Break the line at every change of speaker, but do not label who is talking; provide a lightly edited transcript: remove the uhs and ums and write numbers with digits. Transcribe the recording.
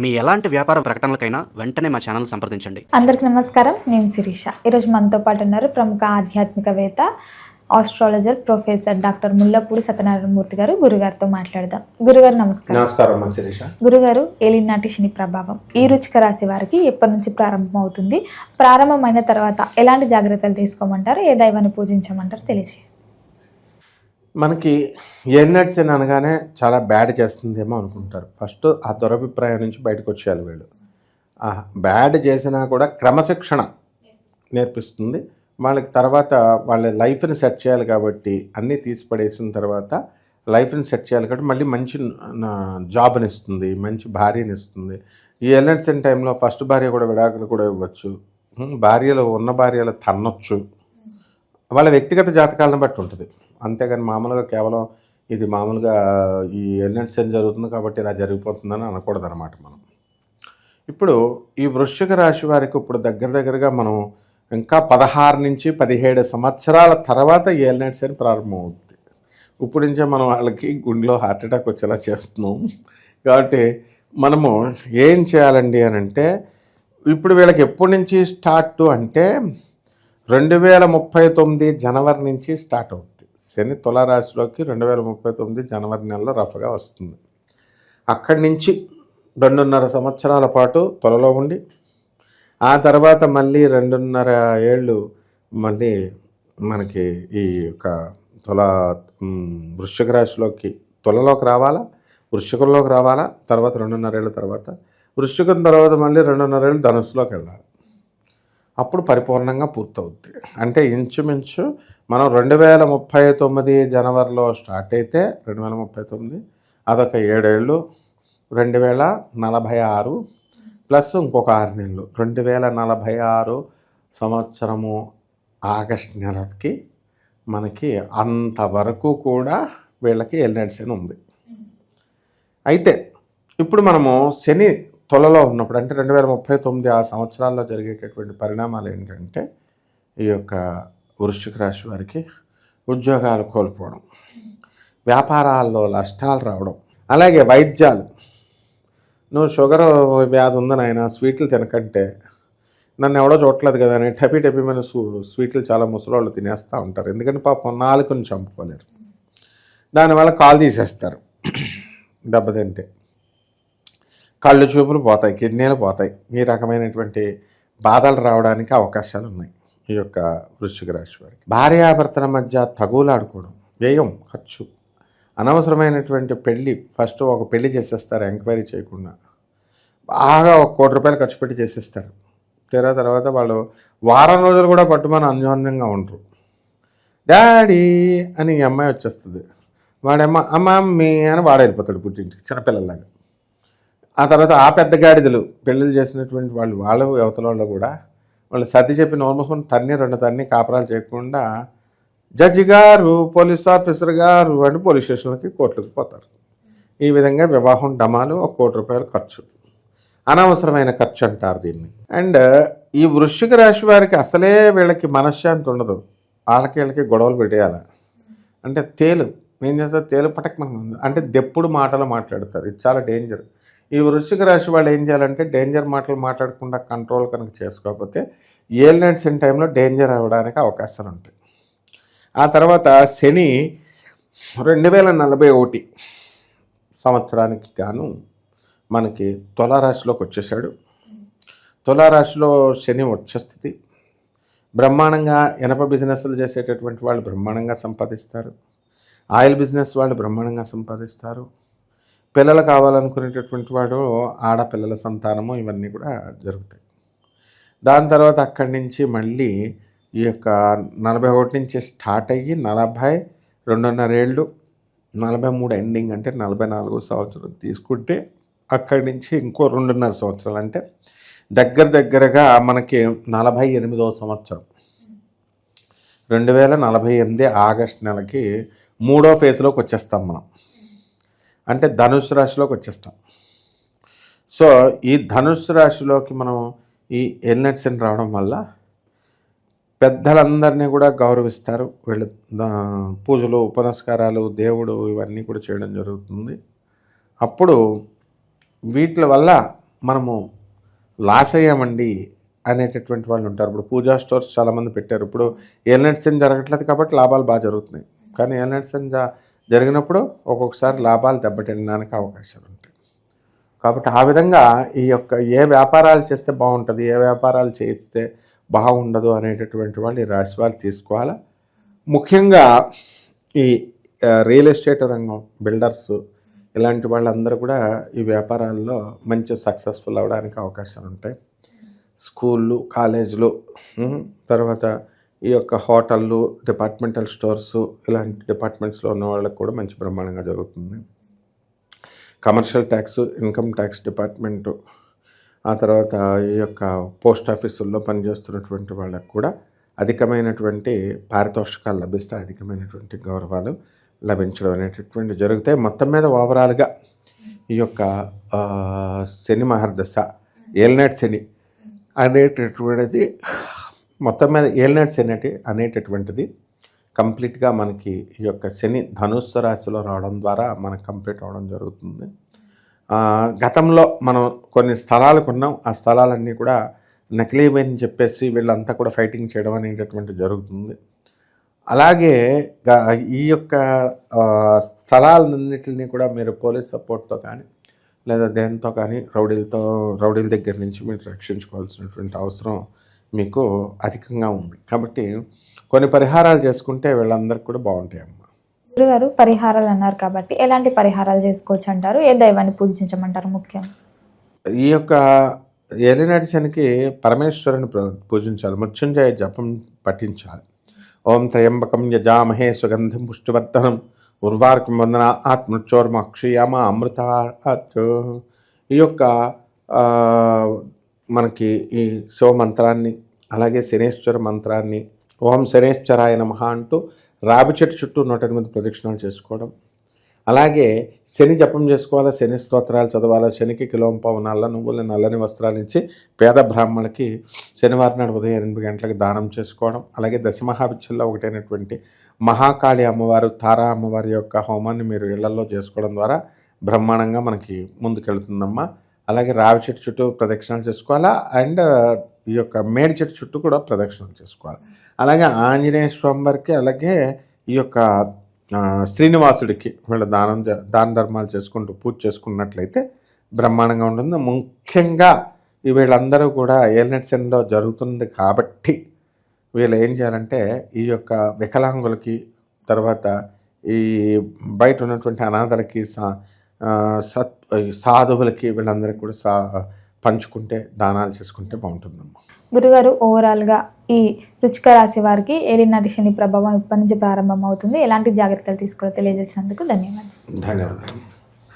మీ ఎలాంటి వ్యాపార ప్రకటనలకైనా వెంటనే మా ఛానల్ సంప్రదించండి.
అందరికీ నమస్కారం. నేను శిరీష. ఈరోజు మనతో పాటు ఉన్నారు ప్రముఖ ఆధ్యాత్మికవేత్త, astrologer, professor doctor Mullapudi Satyanarayana Murthy గారు. గురుగారితో మాట్లాడదాం. గురుగారు నమస్కారం.
నమస్కారం శిరీష.
గురుగారు, ఏలినాటి శని ప్రభావం ఈ వృశ్చిక రాశి వారికి ఎప్పటి నుంచి ప్రారంభం అవుతుంది? ప్రారంభమైన తర్వాత ఎలాంటి జాగ్రత్తలు తీసుకోమంటారు? ఏ దైవాన్ని పూజించమంటారు? తెలియజేయండి.
మనకి ఏలినాటి శని అనగానే చాలా బ్యాడ్ చేస్తుందేమో అనుకుంటారు. ఫస్ట్ ఆ దురభిప్రాయం నుంచి బయటకు వచ్చేయాలి వీళ్ళు. బ్యాడ్ చేసినా కూడా క్రమశిక్షణ నేర్పిస్తుంది వాళ్ళకి. తర్వాత వాళ్ళ లైఫ్ని సెట్ చేయాలి కాబట్టి అన్నీ తీసి పడేసిన తర్వాత లైఫ్ని సెట్ చేయాలి కాబట్టి మళ్ళీ మంచి జాబ్ని ఇస్తుంది, మంచి భార్యని ఇస్తుంది. ఈ ఏలినాటి శని టైంలో ఫస్ట్ భార్య కూడా విడాకులు కూడా ఇవ్వచ్చు, భార్యలు ఉన్న భార్యలు తన్నొచ్చు. వాళ్ళ వ్యక్తిగత జాతకాలను బట్టి ఉంటుంది. అంతేగాని మామూలుగా కేవలం ఇది మామూలుగా ఈ ఏలినాటి శని జరుగుతుంది కాబట్టి ఇలా జరిగిపోతుందని అనకూడదు అనమాట. మనం ఇప్పుడు ఈ వృశ్చిక రాశి వారికి ఇప్పుడు దగ్గరగా మనం ఇంకా 16 నుంచి 17 సంవత్సరాల తర్వాత ఏలినాటి శని ప్రారంభమవుతుంది. ఇప్పుడు నుంచే మనం వాళ్ళకి గుండెలో హార్ట్ అటాక్ వచ్చేలా చేస్తున్నాం. కాబట్టి మనము ఏం చేయాలండి అని అంటే, ఇప్పుడు వీళ్ళకి ఎప్పటి నుంచి స్టార్ట్ అంటే 2039 జనవరి నుంచి స్టార్ట్ అవుతుంది. శని తులారాశిలోకి 2039 జనవరి నెలలో రఫ్గా వస్తుంది. అక్కడి నుంచి 2.5 సంవత్సరాల పాటు తులలో ఉండి, ఆ తర్వాత మళ్ళీ 2.5 ఏళ్ళు మళ్ళీ మనకి ఈ యొక్క వృశ్చిక రాశిలోకి తులలోకి రావాలా, వృశ్చికంలోకి రావాలా. తర్వాత 2.5 ఏళ్ళ తర్వాత వృశ్చికం తర్వాత మళ్ళీ 2.5 ఏళ్ళు ధనుస్సులోకి వెళ్ళాలి. అప్పుడు పరిపూర్ణంగా పూర్తవుద్ది. అంటే ఇంచుమించు మనం 2039 జనవరిలో స్టార్ట్ అయితే 2039 అదొక 7 ఏళ్ళు, 2046 ప్లస్ ఇంకొక 6 నెలలు, 2046 సంవత్సరము ఆగస్టు నెలకి మనకి అంతవరకు కూడా వీళ్ళకి ఏలినాటి శని ఉంది. అయితే ఇప్పుడు మనము శని తులలో ఉన్నప్పుడు అంటే 2039 ఆ సంవత్సరాల్లో జరిగేటటువంటి పరిణామాలు ఏంటంటే, ఈ యొక్క వృశ్చిక రాశి వారికి ఉద్యోగాలు కోల్పోవడం, వ్యాపారాల్లో నష్టాలు రావడం, అలాగే వైద్యాలు. నువ్వు షుగర్ వ్యాధి ఉందని ఆయన స్వీట్లు తినకంటే నన్ను ఎవడో చూడలేదు కదా అని టపీమైన స్వీట్లు చాలా ముసలోళ్ళు తినేస్తూ ఉంటారు. ఎందుకంటే పాపం నాలుకను చంపుకోలేరు. దానివల్ల కాలు తీసేస్తారు దెబ్బతింటే. కళ్ళు చూపులు పోతాయి, కిడ్నీలు పోతాయి. ఈ రకమైనటువంటి బాధలు రావడానికి అవకాశాలు ఉన్నాయి ఈ యొక్క వృశ్చిక రాశి వారికి. భార్యాభర్తల మధ్య తగులాడుకోవడం, వ్యయం, ఖర్చు, అనవసరమైనటువంటి పెళ్ళి. ఫస్ట్ ఒక పెళ్ళి చేసేస్తారు ఎంక్వైరీ చేయకుండా, బాగా 1 కోటి రూపాయలు ఖర్చు పెట్టి చేసేస్తారు. తర్వాత వాళ్ళు వారం రోజులు కూడా పట్టుమని అన్యోన్యంగా ఉండరు. డాడీ అని ఈ అమ్మాయి వచ్చేస్తుంది, వాడేమో అమ్మమ్మీ అని వాడు వెళ్ళిపోతాడు పుట్టింటికి చిన్నపిల్లలాగా. ఆ తర్వాత ఆ పెద్ద గాడిదలు పెళ్ళిళ్ళు చేసినటువంటి వాళ్ళ యువతల వాళ్ళు కూడా వాళ్ళు సర్ది చెప్పి నోర్మూసుకొని 2 తన్ని కాపరాలు చేయకుండా జడ్జి గారు, పోలీస్ ఆఫీసర్ గారు అని పోలీస్ స్టేషన్లకి, కోర్టులకు పోతారు. ఈ విధంగా వివాహం డమాలు 1 కోటి రూపాయలు ఖర్చు, అనవసరమైన ఖర్చు అంటారు దీన్ని. అండ్ ఈ వృశ్చిక రాశి వారికి అసలే వీళ్ళకి మనశ్శాంతి ఉండదు. వీళ్ళకి గొడవలు పెట్టేయాలి అంటే ఏం చేస్తారు, తేలు పటక్మని అంటే దెప్పుడు మాటలు మాట్లాడతారు. ఇది చాలా డేంజర్. ఈ వృశ్చిక రాశి వాళ్ళు ఏం చేయాలంటే డేంజర్ మాటలు మాట్లాడకుండా కంట్రోల్ కనుక చేసుకోకపోతే ఏలినాటి శని టైంలో డేంజర్ అవ్వడానికి అవకాశాలు ఉంటాయి. ఆ తర్వాత శని 2041 సంవత్సరానికి గాను మనకి తులారాశిలోకి వచ్చేసాడు. తులారాశిలో శని వచ్చేస్తుంది. బ్రహ్మాండంగా ఇనప బిజినెస్లు చేసేటటువంటి వాళ్ళు బ్రహ్మాండంగా సంపాదిస్తారు. ఆయిల్ బిజినెస్ వాళ్ళు బ్రహ్మాండంగా సంపాదిస్తారు. పిల్లలు కావాలనుకునేటటువంటి వాడు ఆడపిల్లల సంతానము ఇవన్నీ కూడా జరుగుతాయి. దాని తర్వాత అక్కడి నుంచి మళ్ళీ ఈ యొక్క 41 నుంచి స్టార్ట్ అయ్యి 40, 2.5 ఏళ్ళు, 43 ఎండింగ్ అంటే 44 సంవత్సరం తీసుకుంటే అక్కడి నుంచి ఇంకో 2.5 సంవత్సరాలు అంటే దగ్గరగా మనకి 48వ సంవత్సరం 2048 ఆగస్టు నెలకి 3వ ఫేజ్లోకి వచ్చేస్తాం మనం. అంటే ధనుస్సు రాశిలోకి వచ్చేస్తాం. సో ఈ ధనుస్సు రాశిలోకి మనం ఈ ఏలినాటి శని రావడం వల్ల పెద్దలందరినీ కూడా గౌరవిస్తారు. వీళ్ళు పూజలు, ఉపనస్కారాలు, దేవుడు ఇవన్నీ కూడా చేయడం జరుగుతుంది. అప్పుడు వీటి వల్ల మనము లాస్ అయ్యామండి అనేటటువంటి వాళ్ళు ఉంటారు. ఇప్పుడు పూజా స్టోర్స్ చాలామంది పెట్టారు. ఇప్పుడు ఏలినాటి శని జరగట్లేదు కాబట్టి లాభాలు బాగా జరుగుతున్నాయి. కానీ ఏలినాటి శని జరిగినప్పుడు ఒక్కొక్కసారి లాభాలు దెబ్బతినడానికి అవకాశాలు ఉంటాయి. కాబట్టి ఆ విధంగా ఈ యొక్క ఏ వ్యాపారాలు చేస్తే బాగుంటుంది, ఏ వ్యాపారాలు చేస్తే బాగుండదు అనేటటువంటి వాళ్ళు ఈ రాశి వాళ్ళు తీసుకోవాలా. ముఖ్యంగా ఈ రియల్ ఎస్టేట్ రంగం, బిల్డర్స్, ఇలాంటి వాళ్ళందరూ కూడా ఈ వ్యాపారాల్లో మంచి సక్సెస్ఫుల్ అవ్వడానికి అవకాశాలు ఉంటాయి. స్కూళ్ళు, కాలేజీలు, తర్వాత ఈ యొక్క హోటళ్ళు, డిపార్ట్మెంటల్ స్టోర్సు, ఇలాంటి డిపార్ట్మెంట్స్లో ఉన్న వాళ్ళకి కూడా మంచి బ్రహ్మాండంగా జరుగుతుంది. Commercial tax, income tax department, ఆ తర్వాత ఈ యొక్క పోస్ట్ ఆఫీసుల్లో పనిచేస్తున్నటువంటి వాళ్ళకు కూడా అధికమైనటువంటి పారితోషికాలు లభిస్తాయి, అధికమైనటువంటి గౌరవాలు లభించడం అనేటటువంటి జరుగుతాయి. మొత్తం మీద ఓవరాల్గా ఈ యొక్క శని మహర్దశ, ఏలినాటి శని అనేటటువంటిది, మొత్తం మీద ఏలినాటి శని అనేటటువంటిది కంప్లీట్గా మనకి ఈ యొక్క శని ధనుస్సు రాశిలో రావడం ద్వారా మనకు కంప్లీట్ అవ్వడం జరుగుతుంది. గతంలో మనం కొన్ని స్థలాలు కొన్నాం, ఆ స్థలాలన్నీ కూడా నకిలీవని చెప్పేసి వీళ్ళంతా కూడా ఫైటింగ్ చేయడం అనేటటువంటి జరుగుతుంది. అలాగే ఈ యొక్క స్థలాలన్నింటినీ కూడా మీరు పోలీస్ సపోర్ట్తో కానీ లేదా దేంతో కానీ రౌడీల దగ్గర నుంచి మీరు రక్షించుకోవాల్సినటువంటి అవసరం మీకు అధికంగా ఉంది. కాబట్టి కొన్ని పరిహారాలు చేసుకుంటే వీళ్ళందరికీ కూడా బాగుంటాయమ్మా.
గురుగారు, పరిహారాలు అన్నారు కాబట్టి ఎలాంటి పరిహారాలు చేసుకోవచ్చు అంటారు? ఏ దైవాన్ని పూజించమంటారు? ముఖ్యం
ఈ యొక్క ఏలినాటి శనికి పరమేశ్వరుని పూజించాలి, మృత్యుంజయ జపం పఠించాలి. ఓం త్రయంబకం యజామహే సుగంధిం పుష్టివర్ధనం ఉర్వార్కం వందన ఆత్మృత్యోర్మక్షయామ అమృతాత్. ఈ యొక్క మనకి ఈ శివమంత్రాన్ని, అలాగే శనేశ్వర మంత్రాన్ని, ఓం శనేశ్వరాయ నమః అంటూ రావి చెట్టు చుట్టూ 108 ప్రదక్షిణాలు చేసుకోవడం, అలాగే శని జపం చేసుకోవాలా, శని స్తోత్రాలు చదవాలా, శనికి కిలోంపావు నల్ల నువ్వులు, నల్లని వస్త్రాలు ఇచ్చి పేద బ్రాహ్మణులకి శనివారం నాడు ఉదయం 8 గంటలకు దానం చేసుకోవడం, అలాగే దశమహావిద్యల్లో ఒకటైనటువంటి మహాకాళి అమ్మవారు, తారా అమ్మవారి యొక్క హోమాన్ని మీరు ఇళ్లలో చేసుకోవడం ద్వారా బ్రహ్మాండంగా మనకి ముందుకెళ్తుందమ్మా. అలాగే రావి చెట్టు చుట్టూ ప్రదక్షిణాలు చేసుకోవాలా, అండ్ ఈ యొక్క మేడి చెట్టు చుట్టూ కూడా ప్రదక్షిణాలు చేసుకోవాలి. అలాగే ఆంజనేయ స్వామి వారికి, అలాగే ఈ యొక్క శ్రీనివాసుడికి వీళ్ళ దాన ధర్మాలు చేసుకుంటూ పూజ చేసుకున్నట్లయితే బ్రహ్మాండంగా ఉంటుంది. ముఖ్యంగా వీళ్ళందరూ కూడా ఏలినాటి శనిలో జరుగుతుంది కాబట్టి వీళ్ళు ఏం చేయాలంటే ఈ యొక్క వికలాంగులకి, తర్వాత ఈ బయట ఉన్నటువంటి అనాథలకి, సాధువులకి, వీళ్ళందరికీ కూడా పంచుకుంటే, దానాలు చేసుకుంటే బాగుంటుందమ్మా.
గురుగారు, ఓవరాల్గా ఈ వృశ్చిక రాశి వారికి ఏలినాటి శని ప్రభావం ఇప్పటి నుంచి ప్రారంభం అవుతుంది, ఎలాంటి జాగ్రత్తలు తీసుకోవాలో తెలియజేసినందుకు ధన్యవాదాలు.